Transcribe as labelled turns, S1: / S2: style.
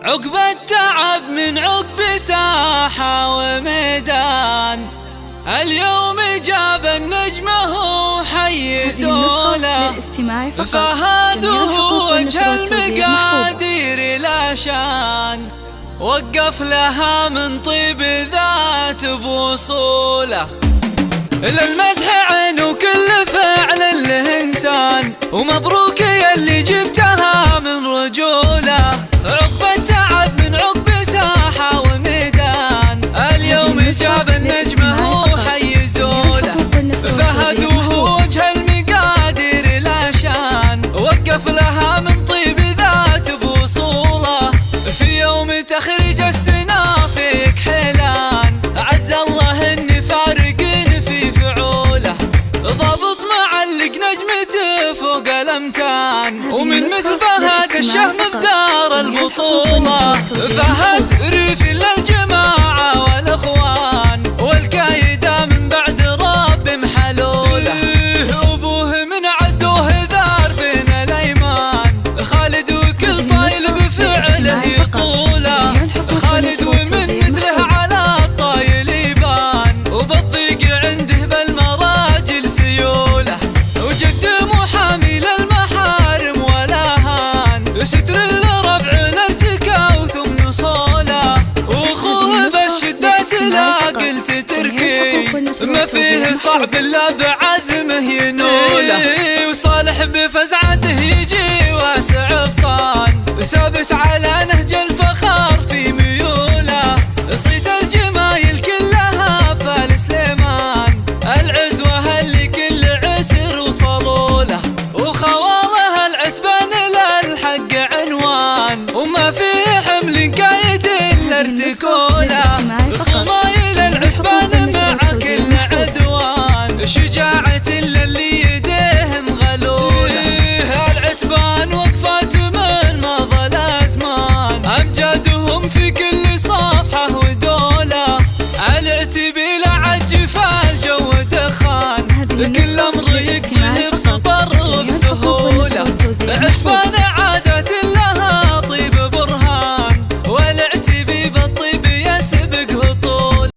S1: عقب التعب من عقب ساحة وميدان، اليوم جاب النجم هو حيزوا له، فهد هو وجه المقادير لا شان، وقف لها من طيب ذات بوصوله. للمدح عين وكل فعل له إنسان، ومبروك يلي جبتها من رجوله. عقب التعب من عقب ساحة وميدان، اليوم جاب النجم هو حيزوله، فهد وهو وجه المقادير لا شان، وقف لها من طيب ذات بوصوله. في يوم تخرج السنا فيك حيلان، عز الله اني فارقين في فعوله، ضابط معلق نجمته فوق الامتان، ومن مثل فهد الشهم بدار البطولة. فهد ريفي للجماعة والاخوان، والكايدة من بعد رب محلوله، ابوه من عدوه ذار بين الايمان، خالد وكل طايل بفعله يطوله، خالد ومن مثله على الطايل يبان، وبالضيق عنده بالمراجل سيوله، وجد محامي للمحارم ولا هان، ستر الربع الارتكاء ثم صوله، واخوه بالشدات لا قلت تركي، ما فيه صعب الا بعزمه ينوله، وصالح بفزعته يجي واسع بطان، ثابت على نهج الفخار في ميوله، صيت الجمايل كلها فال سليمان، العزوة اللي كل عسر وصلوا له، وخواله العتبان للحق عنوان، وما في حمل قايد الا ارتكوله، صمايل العتبان مع كل عدوان، شجاعة للي يديهم غلوله، العتبان وقفات من مضى الازمان، امجادهم في كل